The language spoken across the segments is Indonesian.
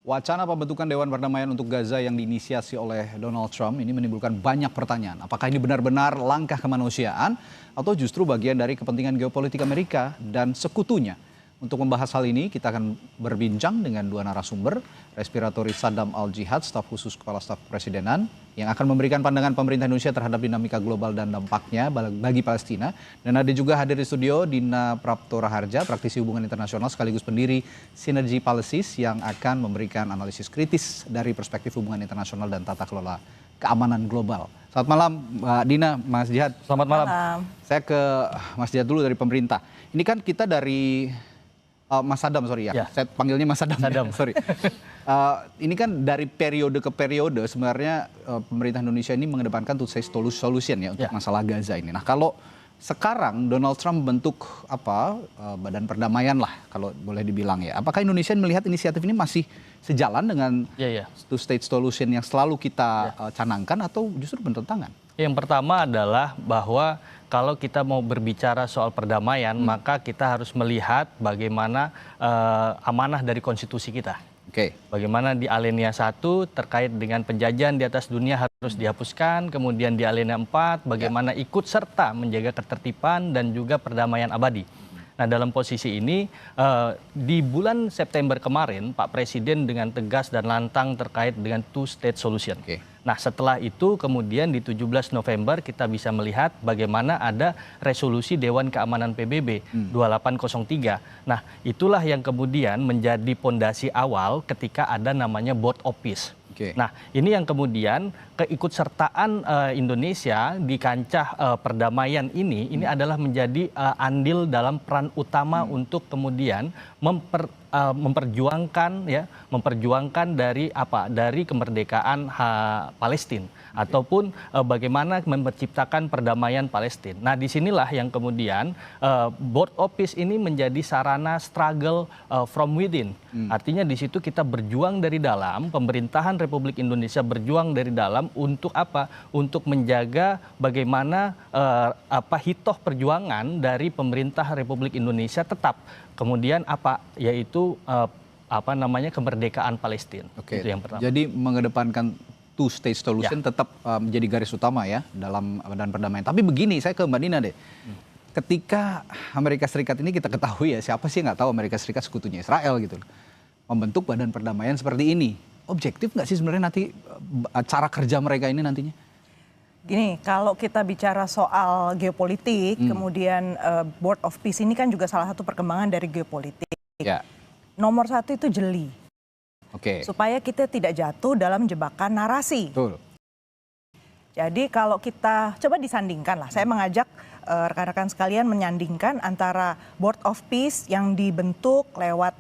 Wacana pembentukan Dewan Perdamaian untuk Gaza yang diinisiasi oleh Donald Trump ini menimbulkan banyak pertanyaan. Apakah ini benar-benar langkah kemanusiaan atau justru bagian dari kepentingan geopolitik Amerika dan sekutunya? Untuk membahas hal ini, kita akan berbincang dengan dua narasumber, Respiratoris Saddam Al-Jihad, staf khusus Kepala Staf Kepresidenan, yang akan memberikan pandangan pemerintah Indonesia terhadap dinamika global dan dampaknya bagi Palestina. Dan ada juga hadir di studio Dina Prapto Raharja, praktisi hubungan internasional sekaligus pendiri Synergy Policies, yang akan memberikan analisis kritis dari perspektif hubungan internasional dan tata kelola keamanan global. Selamat malam Mbak Dina, Mas Jihad. Selamat malam. Saya ke Mas Jihad dulu dari pemerintah. Ini kan kita dari Mas Saddam, sorry ya. Saya panggilnya Mas Saddam. Sorry. Ini kan dari periode ke periode sebenarnya pemerintah Indonesia ini mengedepankan two-state solution ya untuk masalah Gaza ini. Nah, kalau sekarang Donald Trump membentuk badan perdamaian lah kalau boleh dibilang ya. Apakah Indonesia melihat inisiatif ini masih sejalan dengan two-state solution yang selalu kita canangkan atau justru bertentangan? Yang pertama adalah bahwa kalau kita mau berbicara soal perdamaian, maka kita harus melihat bagaimana amanah dari konstitusi kita. Bagaimana di alinea 1 terkait dengan penjajahan di atas dunia harus dihapuskan, kemudian di alinea 4 bagaimana ikut serta menjaga ketertiban dan juga perdamaian abadi. Nah, dalam posisi ini di bulan September kemarin Pak Presiden dengan tegas dan lantang terkait dengan two-state solution. Nah, setelah itu kemudian di 17 November kita bisa melihat bagaimana ada resolusi Dewan Keamanan PBB 2803. Nah, itulah yang kemudian menjadi pondasi awal ketika ada namanya Board of Peace. Nah, ini yang kemudian keikutsertaan Indonesia di kancah perdamaian ini adalah menjadi andil dalam peran utama untuk kemudian memperjuangkan dari kemerdekaan Palestina ataupun bagaimana menciptakan perdamaian Palestina. Nah, disinilah yang kemudian Board of Peace ini menjadi sarana struggle from within. Artinya di situ kita berjuang dari dalam, pemerintahan Republik Indonesia berjuang dari dalam untuk apa? Untuk menjaga bagaimana hitoh perjuangan dari pemerintah Republik Indonesia tetap kemudian yaitu kemerdekaan Palestina. Itu yang pertama. Jadi mengedepankan two-state solution tetap menjadi garis utama ya dalam badan perdamaian. Tapi begini, saya ke Mbak Dina deh. Ketika Amerika Serikat ini kita ketahui ya, siapa sih nggak tahu Amerika Serikat sekutunya Israel gitu. Membentuk badan perdamaian seperti ini. Objektif nggak sih sebenarnya nanti cara kerja mereka ini nantinya? Gini, kalau kita bicara soal geopolitik, kemudian Board of Peace ini kan juga salah satu perkembangan dari geopolitik. Nomor satu itu jeli. Supaya kita tidak jatuh dalam jebakan narasi. Jadi kalau kita coba disandingkan lah, saya mengajak rekan-rekan sekalian menyandingkan antara Board of Peace yang dibentuk lewat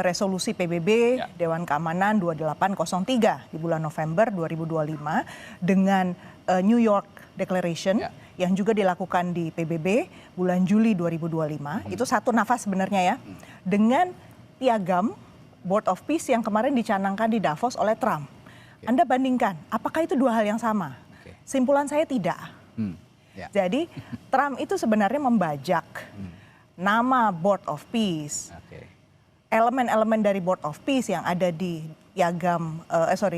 resolusi PBB Dewan Keamanan 2803 di bulan November 2025 dengan New York Declaration yang juga dilakukan di PBB bulan Juli 2025. Itu satu nafas sebenarnya ya. Dengan piagam Board of Peace yang kemarin dicanangkan di Davos oleh Trump. Anda bandingkan, apakah itu dua hal yang sama? Simpulan saya tidak. Jadi Trump itu sebenarnya membajak nama Board of Peace. Elemen-elemen dari Board of Peace yang ada di piagam,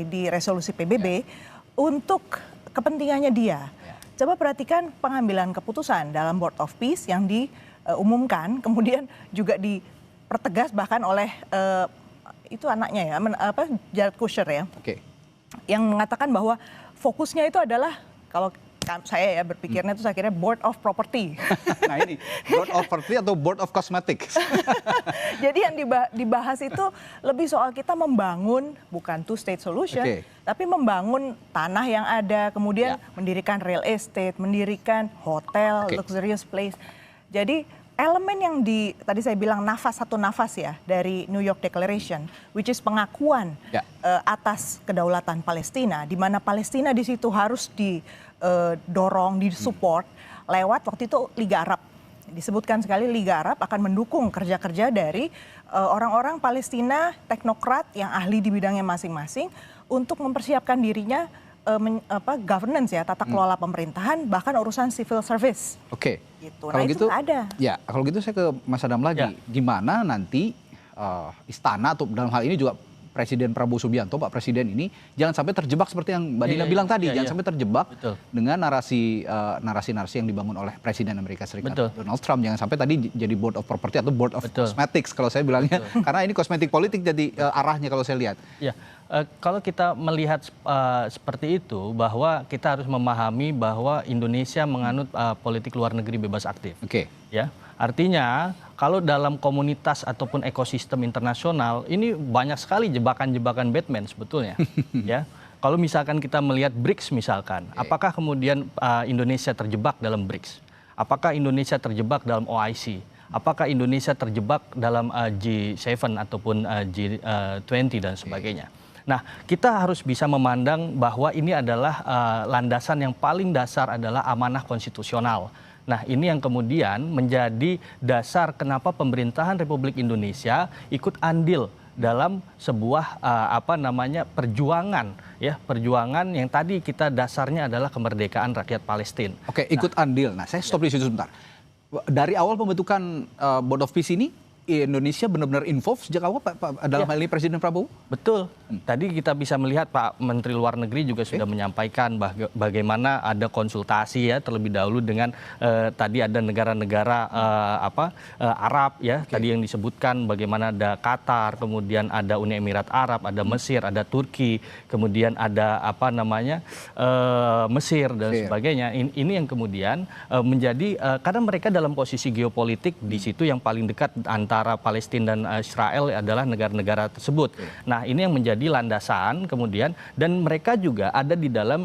di resolusi PBB untuk kepentingannya dia. Coba perhatikan pengambilan keputusan dalam Board of Peace yang diumumkan, kemudian juga dipertegas bahkan oleh itu anaknya ya, Jared Kushner ya, yang mengatakan bahwa fokusnya itu adalah kalau saya ya berpikirnya itu saya kira Board of Property. Nah ini, Board of Property atau Board of Cosmetics? Jadi yang dibahas itu lebih soal kita membangun, bukan two-state solution, tapi membangun tanah yang ada, kemudian mendirikan real estate, mendirikan hotel, luxurious place. Jadi elemen yang tadi saya bilang satu nafas ya dari New York Declaration, which is pengakuan atas kedaulatan Palestina, di mana Palestina di situ harus didorong, disupport lewat waktu itu Liga Arab. Disebutkan sekali Liga Arab akan mendukung kerja-kerja dari orang-orang Palestina, teknokrat yang ahli di bidangnya masing-masing untuk mempersiapkan dirinya governance ya, tata kelola pemerintahan, bahkan urusan civil service. Gitu. Kalau gitu ada. Ya, kalau gitu saya ke Mas Adam lagi. Gimana nanti istana atau dalam hal ini juga Presiden Prabowo Subianto, Pak Presiden ini jangan sampai terjebak seperti yang Mbak Dina bilang tadi, jangan sampai terjebak dengan narasi-narasi yang dibangun oleh Presiden Amerika Serikat Donald Trump, jangan sampai tadi jadi board of property atau board of cosmetics kalau saya bilangnya, karena ini kosmetik politik jadi arahnya kalau saya lihat. Ya, kalau kita melihat seperti itu, bahwa kita harus memahami bahwa Indonesia menganut politik luar negeri bebas aktif. Ya, artinya kalau dalam komunitas ataupun ekosistem internasional ini banyak sekali jebakan-jebakan Batman sebetulnya. Ya, kalau misalkan kita melihat BRICS misalkan, apakah kemudian Indonesia terjebak dalam BRICS? Apakah Indonesia terjebak dalam OIC? Apakah Indonesia terjebak dalam G7 ataupun G20 dan sebagainya? Nah, kita harus bisa memandang bahwa ini adalah landasan yang paling dasar adalah amanah konstitusional. Nah, ini yang kemudian menjadi dasar kenapa pemerintahan Republik Indonesia ikut andil dalam sebuah perjuangan, ya, perjuangan yang tadi kita dasarnya adalah kemerdekaan rakyat Palestina. Oke, ikut andil. Nah, saya stop di situ sebentar. Dari awal pembentukan Board of Peace ini, Indonesia benar-benar involved sejak awal dalam hal ini Presiden Prabowo? Betul. Tadi kita bisa melihat Pak Menteri Luar Negeri juga sudah menyampaikan bagaimana ada konsultasi ya terlebih dahulu dengan tadi ada negara-negara Arab ya, tadi yang disebutkan bagaimana ada Qatar, kemudian ada Uni Emirat Arab, ada Mesir, ada Turki, kemudian ada Mesir dan sebagainya. Ini yang kemudian menjadi karena mereka dalam posisi geopolitik di situ yang paling dekat antara Palestina dan Israel adalah negara-negara tersebut. Nah, ini yang menjadi landasan kemudian, dan mereka juga ada di dalam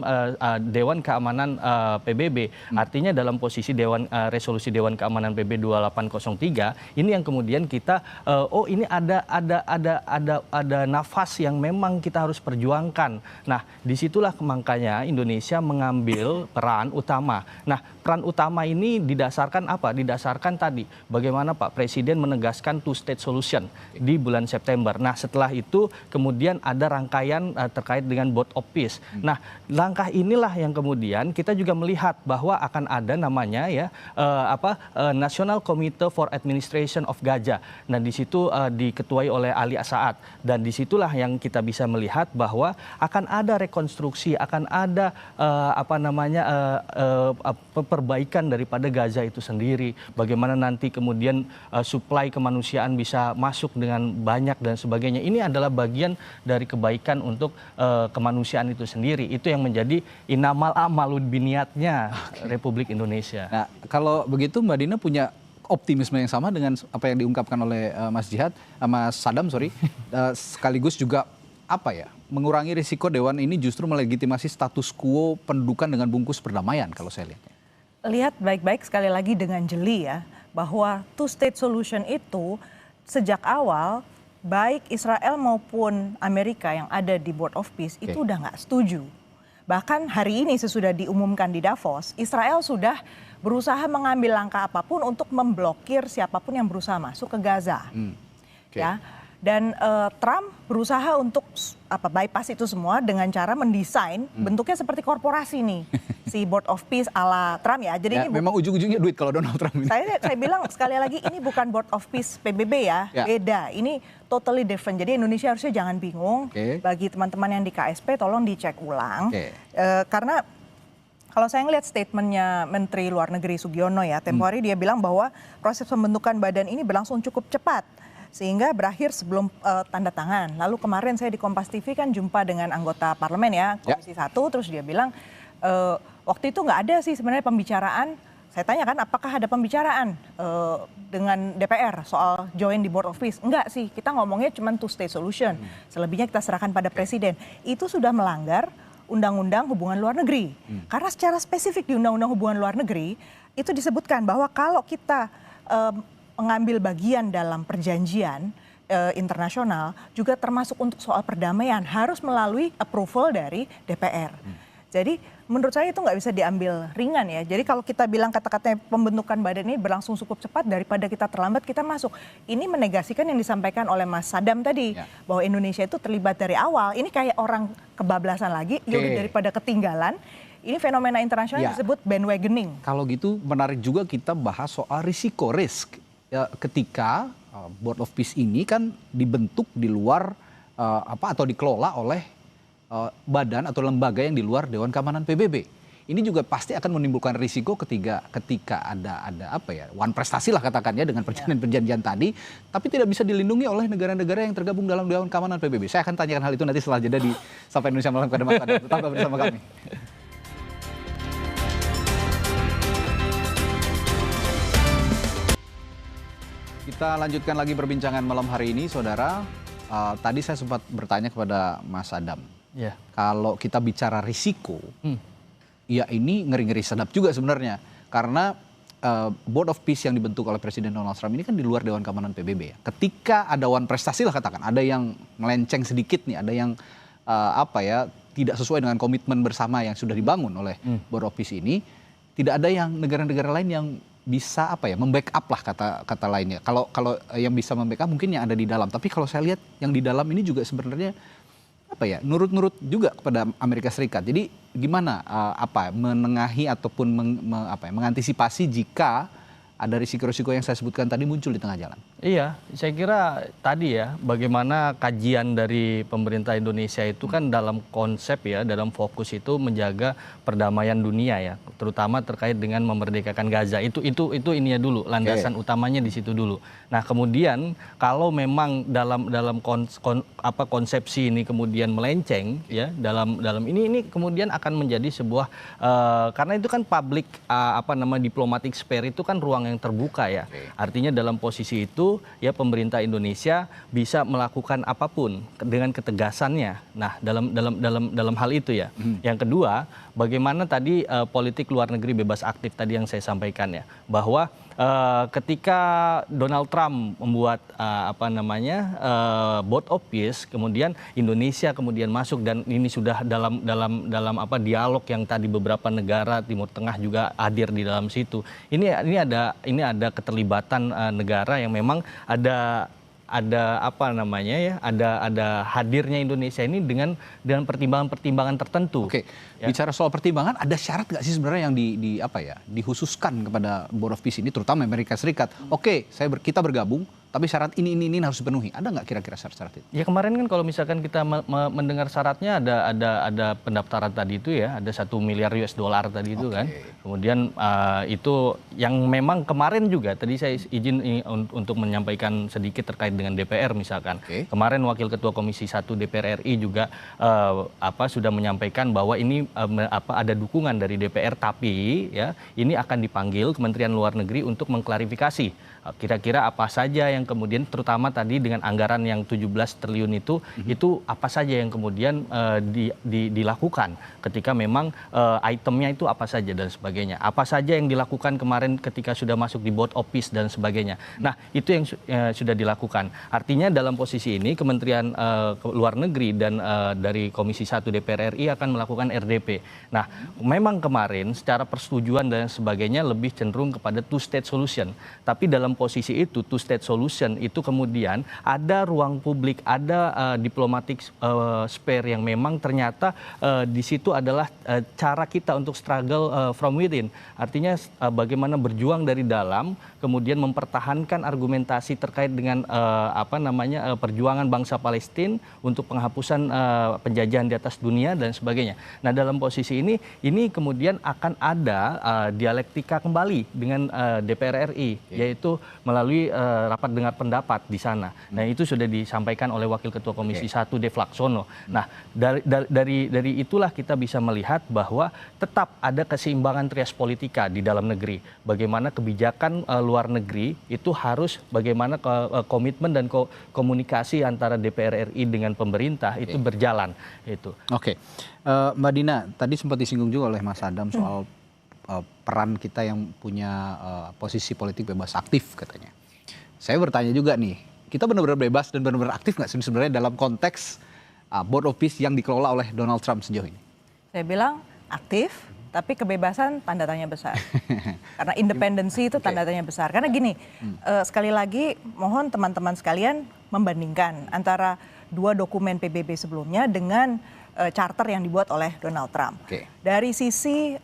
Dewan Keamanan PBB. Artinya dalam posisi resolusi Dewan Keamanan PBB 2803 ini yang kemudian kita ini ada nafas yang memang kita harus perjuangkan. Nah, disitulah makanya Indonesia mengambil peran utama. Nah, peran utama ini didasarkan apa? Didasarkan tadi bagaimana Pak Presiden menegaskan two-state solution di bulan September. Nah, setelah itu kemudian ada rangkaian terkait dengan Board of Peace. Nah, langkah inilah yang kemudian kita juga melihat bahwa akan ada namanya National Committee for Administration of Gaza. Nah, di situ diketuai oleh Ali As-Saad, dan disitulah yang kita bisa melihat bahwa akan ada rekonstruksi, akan ada perbaikan daripada Gaza itu sendiri. Bagaimana nanti kemudian suplai kemanusiaan bisa masuk dengan banyak dan sebagainya. Ini adalah bagian dari kebaikan untuk kemanusiaan itu sendiri. Itu yang menjadi inamal amalud biniatnya Republik Indonesia. Nah, kalau begitu Mbak Dina punya optimisme yang sama dengan apa yang diungkapkan oleh Mas Sadam, sekaligus juga mengurangi risiko Dewan ini justru melegitimasi status quo pendudukan dengan bungkus perdamaian kalau saya lihat. Lihat baik-baik sekali lagi dengan jeli ya, bahwa two-state solution itu sejak awal baik Israel maupun Amerika yang ada di Board of Peace itu udah nggak setuju. Bahkan hari ini sesudah diumumkan di Davos, Israel sudah berusaha mengambil langkah apapun untuk memblokir siapapun yang berusaha masuk ke Gaza. Ya. Dan Trump berusaha untuk bypass itu semua dengan cara mendesain bentuknya seperti korporasi nih, si Board of Peace ala Trump ya. Jadi ini memang ujung-ujungnya duit kalau Donald Trump ini. Saya bilang sekali lagi ini bukan Board of Peace PBB ya, beda. Ini totally different. Jadi Indonesia harusnya jangan bingung. Bagi teman-teman yang di KSP tolong dicek ulang. Karena kalau saya ngelihat statementnya Menteri Luar Negeri Sugiono ya, tempo hari dia bilang bahwa proses pembentukan badan ini berlangsung cukup cepat sehingga berakhir sebelum tanda tangan. Lalu kemarin saya di Kompas TV kan jumpa dengan anggota parlemen ya, Komisi 1, terus dia bilang waktu itu nggak ada sih sebenarnya pembicaraan. Saya tanya kan apakah ada pembicaraan dengan DPR soal join di Board of Peace? Enggak sih, kita ngomongnya cuma two-state solution. Selebihnya kita serahkan pada Presiden. Itu sudah melanggar Undang-Undang Hubungan Luar Negeri. Karena secara spesifik di Undang-Undang Hubungan Luar Negeri itu disebutkan bahwa kalau kita mengambil bagian dalam perjanjian internasional juga termasuk untuk soal perdamaian harus melalui approval dari DPR. Jadi menurut saya itu nggak bisa diambil ringan ya. Jadi kalau kita bilang kata-katanya pembentukan badan ini berlangsung cukup cepat daripada kita terlambat kita masuk. Ini menegasikan yang disampaikan oleh Mas Sadam tadi bahwa Indonesia itu terlibat dari awal. Ini kayak orang kebablasan lagi, daripada ketinggalan. Ini fenomena internasional disebut bandwagoning. Kalau gitu menarik juga kita bahas soal risiko risk. Ketika Board of Peace ini kan dibentuk di luar atau dikelola oleh badan atau lembaga yang di luar Dewan Keamanan PBB. Ini juga pasti akan menimbulkan risiko ketika ada one prestasi lah katakannya dengan perjanjian-perjanjian tadi, tapi tidak bisa dilindungi oleh negara-negara yang tergabung dalam Dewan Keamanan PBB. Saya akan tanyakan hal itu nanti setelah jeda di Sapa Indonesia Malam pada Mas Adam. Tetap bersama kami. Kita lanjutkan lagi perbincangan malam hari ini, saudara. Tadi saya sempat bertanya kepada Mas Adam, kalau kita bicara risiko, ya ini ngeri-ngeri sedap juga sebenarnya. Karena Board of Peace yang dibentuk oleh Presiden Donald Trump ini kan di luar Dewan Keamanan PBB ya. Ketika ada one prestasi lah katakan, ada yang melenceng sedikit nih, ada yang tidak sesuai dengan komitmen bersama yang sudah dibangun oleh Board of Peace ini, tidak ada yang negara-negara lain yang bisa membackup lah kata lainnya. Kalau yang bisa membackup mungkin yang ada di dalam. Tapi kalau saya lihat yang di dalam ini juga sebenarnya nurut-nurut juga kepada Amerika Serikat. Jadi gimana menengahi ataupun mengantisipasi jika ada risiko-risiko yang saya sebutkan tadi muncul di tengah jalan? Iya, saya kira tadi ya, bagaimana kajian dari pemerintah Indonesia itu kan dalam konsep ya, dalam fokus itu menjaga perdamaian dunia ya, terutama terkait dengan memerdekakan Gaza. Itu ininya dulu, landasan utamanya di situ dulu. Nah, kemudian kalau memang dalam konsepsi ini kemudian melenceng ya, dalam ini kemudian akan menjadi sebuah karena itu kan public diplomatic sphere itu kan ruang yang terbuka ya. Artinya dalam posisi itu ya pemerintah Indonesia bisa melakukan apapun dengan ketegasannya. Nah, dalam hal itu ya. Yang kedua, bagaimana tadi politik luar negeri bebas aktif tadi yang saya sampaikan ya, bahwa ketika Donald Trump membuat Board of Peace, kemudian Indonesia kemudian masuk dan ini sudah dalam dialog yang tadi beberapa negara Timur Tengah juga hadir di dalam situ. Ini ada keterlibatan negara yang memang ada hadirnya Indonesia ini dengan pertimbangan-pertimbangan tertentu. Oke. Ya. Bicara soal pertimbangan, ada syarat nggak sih sebenarnya yang dikhususkan kepada Board of Peace ini, terutama Amerika Serikat? Oke, kita bergabung, tapi syarat ini harus dipenuhi. Ada nggak kira-kira syarat-syarat itu? Ya kemarin kan kalau misalkan kita mendengar syaratnya ada pendaftaran tadi itu ya, ada $1 miliar tadi itu kan. Kemudian itu yang memang kemarin juga tadi saya izin untuk menyampaikan sedikit terkait dengan DPR misalkan. Kemarin Wakil Ketua Komisi 1 DPR RI juga sudah menyampaikan bahwa ini ada dukungan dari DPR, tapi ya ini akan dipanggil Kementerian Luar Negeri untuk mengklarifikasi kira-kira apa saja yang kemudian, terutama tadi dengan anggaran yang 17 triliun itu apa saja yang kemudian dilakukan ketika memang itemnya itu apa saja dan sebagainya. Apa saja yang dilakukan kemarin ketika sudah masuk di Board of Peace dan sebagainya. Nah, itu yang sudah dilakukan. Artinya dalam posisi ini Kementerian Luar Negeri dan dari Komisi 1 DPR RI akan melakukan RDP. Nah, memang kemarin secara persetujuan dan sebagainya lebih cenderung kepada two-state solution. Tapi dalam posisi itu, two-state solution itu kemudian ada ruang publik, ada diplomatic sphere yang memang ternyata di situ adalah cara kita untuk struggle from within. Artinya bagaimana berjuang dari dalam, kemudian mempertahankan argumentasi terkait dengan perjuangan bangsa Palestina untuk penghapusan penjajahan di atas dunia dan sebagainya. Nah, dalam posisi ini kemudian akan ada dialektika kembali dengan DPR RI, yaitu melalui rapat dengar pendapat di sana. Nah, itu sudah disampaikan oleh Wakil Ketua Komisi 1 Dev Laksono. Nah, dari itulah kita bisa melihat bahwa tetap ada keseimbangan trias politika di dalam negeri. Bagaimana kebijakan luar negeri itu harus bagaimana komitmen dan komunikasi antara DPR RI dengan pemerintah itu berjalan. Itu. Oke. Mbak Dina, tadi sempat disinggung juga oleh Mas Adam soal peran kita yang punya posisi politik bebas aktif katanya. Saya bertanya juga nih, kita benar-benar bebas dan benar-benar aktif nggak sebenarnya dalam konteks Board of Peace yang dikelola oleh Donald Trump sejauh ini? Saya bilang aktif, tapi kebebasan tanda tanya besar. Karena independensi itu tanda tanya besar. Karena gini, sekali lagi mohon teman-teman sekalian membandingkan antara dua dokumen PBB sebelumnya dengan charter yang dibuat oleh Donald Trump. Dari sisi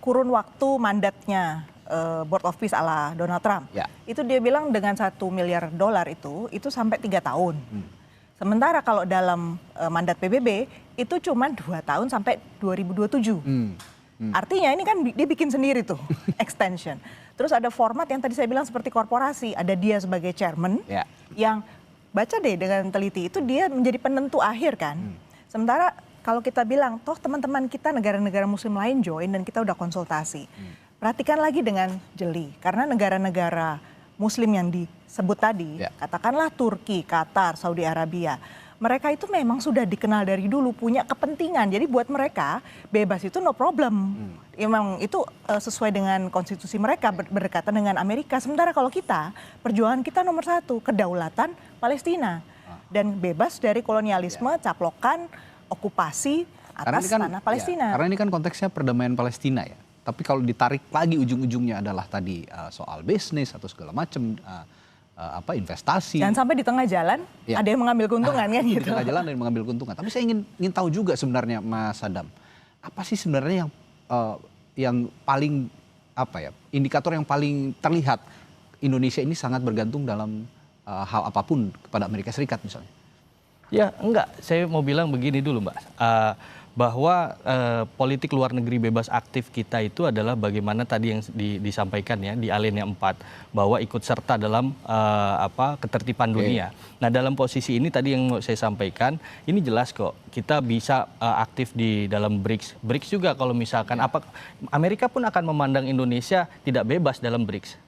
kurun waktu mandatnya Board of Peace ala Donald Trump, itu dia bilang dengan $1 miliar itu sampai 3 tahun. Sementara kalau dalam mandat PBB itu cuma 2 tahun sampai 2027. Artinya ini kan dia bikin sendiri tuh extension. Terus ada format yang tadi saya bilang seperti korporasi, ada dia sebagai chairman yang baca deh dengan teliti itu dia menjadi penentu akhir kan. Sementara kalau kita bilang toh teman-teman kita negara-negara muslim lain join dan kita udah konsultasi. Perhatikan lagi dengan jeli karena negara-negara muslim yang disebut tadi, katakanlah Turki, Qatar, Saudi Arabia, mereka itu memang sudah dikenal dari dulu punya kepentingan. Jadi buat mereka bebas itu no problem. Memang itu sesuai dengan konstitusi mereka berdekatan dengan Amerika. Sementara kalau kita perjuangan kita nomor 1 kedaulatan Palestina dan bebas dari kolonialisme, caplokan, okupasi atas tanah Palestina. Karena ini kan konteksnya perdamaian Palestina ya. Tapi kalau ditarik lagi ujung-ujungnya adalah tadi soal bisnis atau segala macam. Investasi. Jangan sampai di tengah jalan ada yang mengambil keuntungan kan gitu. Di tengah jalan ada yang mengambil keuntungan. Tapi saya ingin tahu juga sebenarnya Mas Sadam, apa sih sebenarnya yang paling indikator yang paling terlihat Indonesia ini sangat bergantung dalam hal apapun kepada Amerika Serikat misalnya? Ya enggak, saya mau bilang begini dulu Mbak. Bahwa politik luar negeri bebas aktif kita itu adalah bagaimana tadi yang disampaikan ya di alinea 4 bahwa ikut serta dalam ketertiban dunia. Nah dalam posisi ini tadi yang mau saya sampaikan ini jelas kok kita bisa aktif di dalam BRICS. BRICS juga kalau misalkan Amerika pun akan memandang Indonesia tidak bebas dalam BRICS.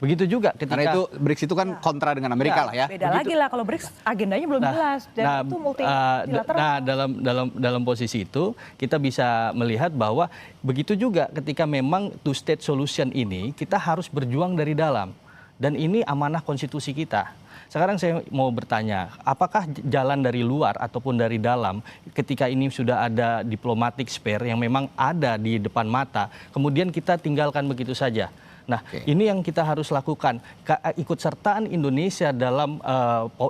Begitu juga ketika karena itu BRICS itu kan kontra dengan Amerika lah ya. Beda lagi lah kalau BRICS agendanya belum jelas dan itu multilateral. Nah dalam posisi itu kita bisa melihat bahwa begitu juga ketika memang two state solution ini kita harus berjuang dari dalam dan ini amanah konstitusi kita. Sekarang saya mau bertanya, apakah jalan dari luar ataupun dari dalam ketika ini sudah ada diplomatic spare yang memang ada di depan mata, kemudian kita tinggalkan begitu saja? Nah, ini yang kita harus lakukan. Ikut sertaan Indonesia dalam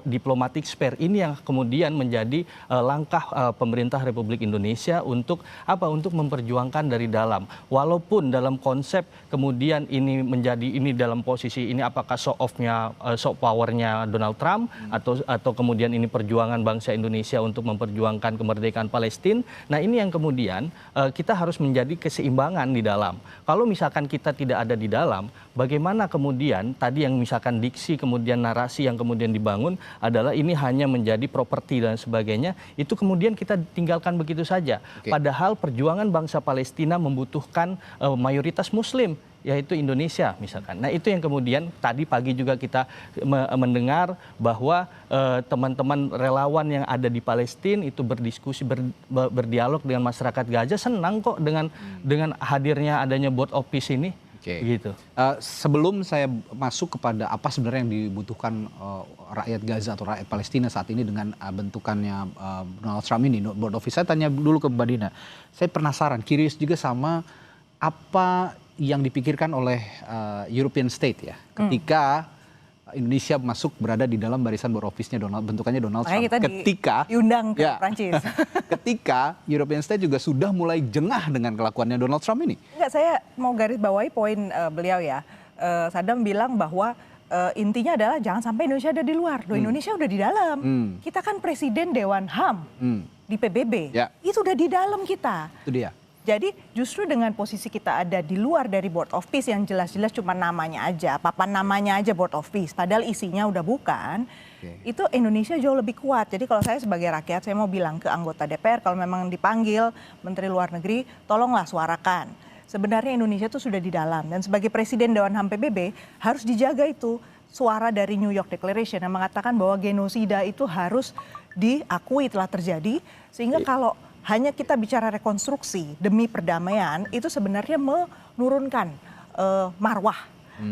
diplomatic spare ini yang kemudian menjadi langkah pemerintah Republik Indonesia untuk untuk memperjuangkan dari dalam. Walaupun dalam konsep kemudian ini dalam posisi ini apakah show powernya Donald Trump atau kemudian ini perjuangan bangsa Indonesia untuk memperjuangkan kemerdekaan Palestina. Nah, ini yang kemudian kita harus menjadi keseimbangan di dalam. Kalau misalkan kita tidak ada di dalam, bagaimana kemudian tadi yang misalkan diksi kemudian narasi yang kemudian dibangun adalah ini hanya menjadi properti dan sebagainya, itu kemudian kita tinggalkan begitu saja. Padahal perjuangan bangsa Palestina membutuhkan mayoritas muslim, yaitu Indonesia misalkan. Nah itu yang kemudian tadi pagi juga kita mendengar bahwa teman-teman relawan yang ada di Palestina itu berdiskusi, berdialog dengan masyarakat Gaza, senang kok dengan hadirnya adanya Board of Peace ini. Gitu. Sebelum saya masuk kepada apa sebenarnya yang dibutuhkan rakyat Gaza atau rakyat Palestina saat ini dengan bentukannya Donald Trump ini, Board of Peace, saya tanya dulu ke Mbak Dina. Saya penasaran, curious juga sama apa yang dipikirkan oleh European State ya, ketika Indonesia berada di dalam barisan Board of Peace-nya bentukannya Donald Trump. Ketika diundang ke Prancis. Ketika European State juga sudah mulai jengah dengan kelakuannya Donald Trump ini. Enggak, saya mau garis bawahi poin beliau ya. Sadam bilang bahwa intinya adalah jangan sampai Indonesia ada di luar. Indonesia udah di dalam. Kita kan presiden Dewan HAM di PBB. Itu udah di dalam kita. Itu dia. Jadi justru dengan posisi kita ada di luar dari Board of Peace yang jelas-jelas cuma namanya aja, papan namanya aja Board of Peace, padahal isinya udah bukan, itu Indonesia jauh lebih kuat. Jadi kalau saya sebagai rakyat, saya mau bilang ke anggota DPR, kalau memang dipanggil Menteri Luar Negeri, tolonglah suarakan. Sebenarnya Indonesia itu sudah di dalam, dan sebagai Presiden Dewan HAM PBB harus dijaga itu suara dari New York Declaration yang mengatakan bahwa genosida itu harus diakui telah terjadi, sehingga kalau hanya kita bicara rekonstruksi demi perdamaian itu sebenarnya menurunkan marwah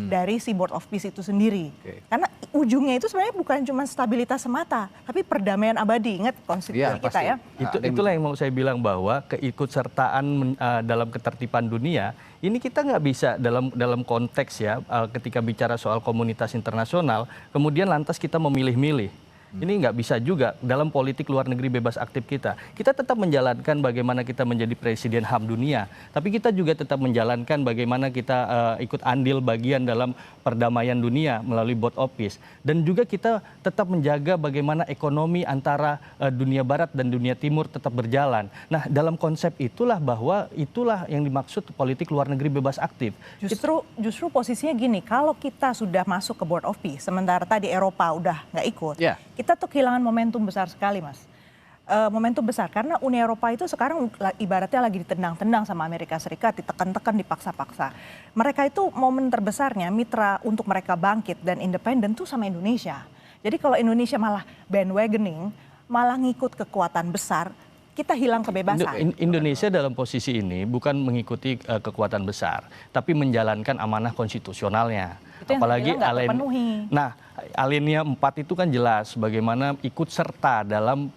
dari si Board of Peace itu sendiri. Karena ujungnya itu sebenarnya bukan cuma stabilitas semata, tapi perdamaian abadi. Ingat konstitusi kita ya. Itulah yang mau saya bilang bahwa keikutsertaan dalam ketertiban dunia ini kita nggak bisa dalam konteks ya ketika bicara soal komunitas internasional kemudian lantas kita memilih-milih. Ini nggak bisa juga dalam politik luar negeri bebas aktif kita. Kita tetap menjalankan bagaimana kita menjadi presiden HAM dunia, tapi kita juga tetap menjalankan bagaimana kita ikut andil bagian dalam perdamaian dunia melalui Board of Peace. Dan juga kita tetap menjaga bagaimana ekonomi antara dunia barat dan dunia timur tetap berjalan. Nah, dalam konsep itulah bahwa itulah yang dimaksud politik luar negeri bebas aktif. Justru posisinya gini, kalau kita sudah masuk ke Board of Peace, sementara tadi Eropa udah nggak ikut, kita tuh kehilangan momentum besar sekali, Mas. Momentum besar karena Uni Eropa itu sekarang ibaratnya lagi ditendang-tendang sama Amerika Serikat, ditekan-tekan, dipaksa-paksa. Mereka itu momen terbesarnya mitra untuk mereka bangkit dan independen tuh sama Indonesia. Jadi kalau Indonesia malah bandwagoning, malah ngikut kekuatan besar, kita hilang kebebasan. Indonesia dalam posisi ini bukan mengikuti kekuatan besar, tapi menjalankan amanah konstitusionalnya. Apalagi alinea 4 itu kan jelas bagaimana ikut serta dalam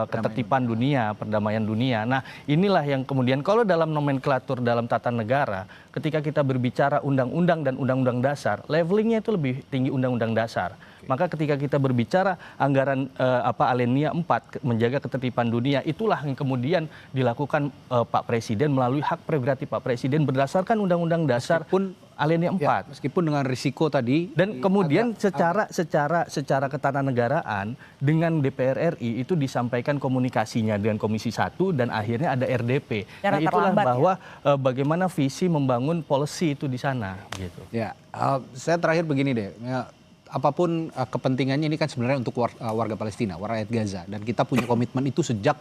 ketertiban dunia, perdamaian dunia. Nah, inilah yang kemudian kalau dalam nomenklatur dalam tata negara, ketika kita berbicara undang-undang dan undang-undang dasar, levelingnya itu lebih tinggi undang-undang dasar. Maka ketika kita berbicara anggaran alinea 4 menjaga ketertiban dunia, itulah yang kemudian dilakukan Pak Presiden melalui hak prerogatif Pak Presiden berdasarkan undang-undang dasar alinea 4. Ya, meskipun dengan risiko tadi. Dan kemudian secara ketatanegaraan dengan DPR RI itu disampaikan komunikasinya dengan Komisi 1 dan akhirnya ada RDP. Nah, itulah bahwa bagaimana visi membangun policy itu di sana gitu. Ya, saya terakhir begini deh. Ya, apapun kepentingannya ini kan sebenarnya untuk warga Palestina, rakyat Gaza, dan kita punya komitmen itu sejak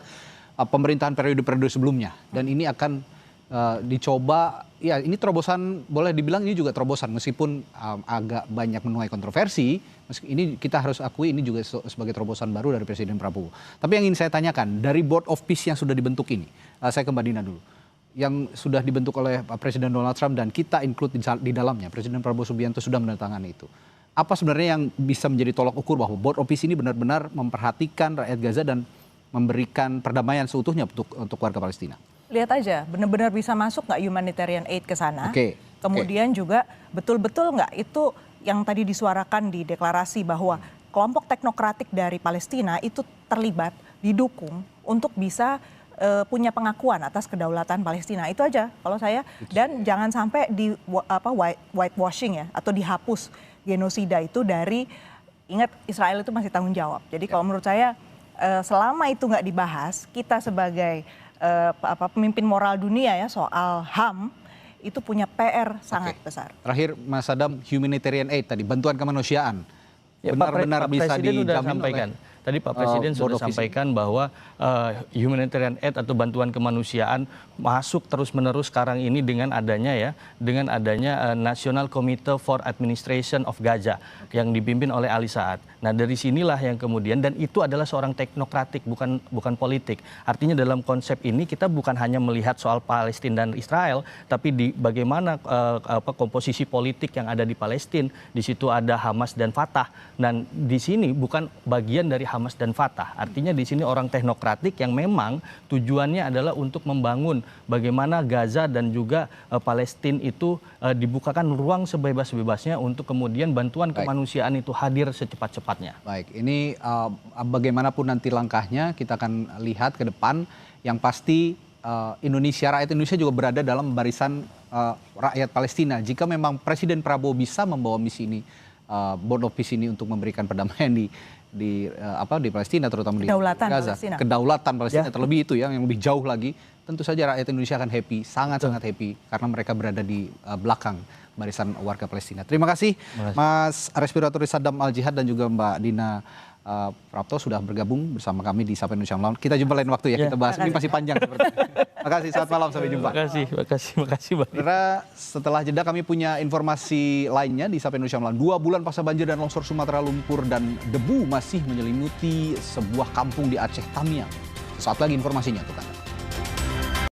pemerintahan periode-periode sebelumnya, dan ini akan dicoba. Ya, ini terobosan, boleh dibilang ini juga terobosan meskipun agak banyak menuai kontroversi. Ini kita harus akui ini juga sebagai terobosan baru dari Presiden Prabowo. Tapi yang ingin saya tanyakan, dari Board of Peace yang sudah dibentuk ini, saya ke Mbak Dina dulu, yang sudah dibentuk oleh Presiden Donald Trump dan kita include di dalamnya, Presiden Prabowo Subianto sudah menandatangani itu. Apa sebenarnya yang bisa menjadi tolak ukur bahwa Board of Peace ini benar-benar memperhatikan rakyat Gaza dan memberikan perdamaian seutuhnya untuk warga Palestina? Lihat aja, benar-benar bisa masuk nggak humanitarian aid ke sana? Kemudian juga betul-betul nggak itu yang tadi disuarakan di deklarasi bahwa kelompok teknokratik dari Palestina itu terlibat, didukung untuk bisa punya pengakuan atas kedaulatan Palestina. Itu aja kalau saya. Dan jangan sampai di whitewashing ya, atau dihapus genosida itu dari, ingat Israel itu masih tanggung jawab. Jadi kalau menurut saya selama itu nggak dibahas, kita sebagai pemimpin moral dunia ya soal HAM itu punya PR sangat besar. Terakhir Mas Adam, humanitarian aid tadi, bantuan kemanusiaan, benar-benar bisa dijamin oleh Tadi Pak Presiden sudah sampaikan bahwa humanitarian aid atau bantuan kemanusiaan masuk terus-menerus sekarang ini dengan adanya National Committee for Administration of Gaza yang dipimpin oleh Ali Saad. Nah, dari sinilah yang kemudian, dan itu adalah seorang teknokratik, bukan politik. Artinya dalam konsep ini kita bukan hanya melihat soal Palestina dan Israel, tapi di bagaimana komposisi politik yang ada di Palestina. Di situ ada Hamas dan Fatah, dan di sini bukan bagian dari Hamas dan Fatah. Artinya di sini orang teknokratik yang memang tujuannya adalah untuk membangun bagaimana Gaza dan juga Palestina itu dibukakan ruang sebebas-bebasnya untuk kemudian bantuan kemanusiaan itu hadir secepat-cepatnya. Baik, ini bagaimanapun nanti langkahnya kita akan lihat ke depan. Yang pasti rakyat Indonesia juga berada dalam barisan rakyat Palestina. Jika memang Presiden Prabowo bisa membawa misi ini, Board of Peace ini untuk memberikan perdamaian di Palestina, terutama di Gaza, kedaulatan Palestina terlebih itu yang lebih jauh lagi, tentu saja rakyat Indonesia akan happy, sangat-sangat happy karena mereka berada di belakang barisan warga Palestina. Terima kasih Mas Respiratoris Saddam Al-Jihad dan juga Mbak Dina Prapto sudah bergabung bersama kami di Sapa Indonesia Malam. Kita jumpa lain waktu ya, kita bahas ini masih panjang. Terima kasih, selamat malam, sampai jumpa. Terima kasih. Karena setelah jeda kami punya informasi lainnya di Sapa Indonesia Malam. 2 bulan pasca banjir dan longsor Sumatera, lumpur dan debu masih menyelimuti sebuah kampung di Aceh, Tamiang. Sesaat lagi informasinya untuk Anda.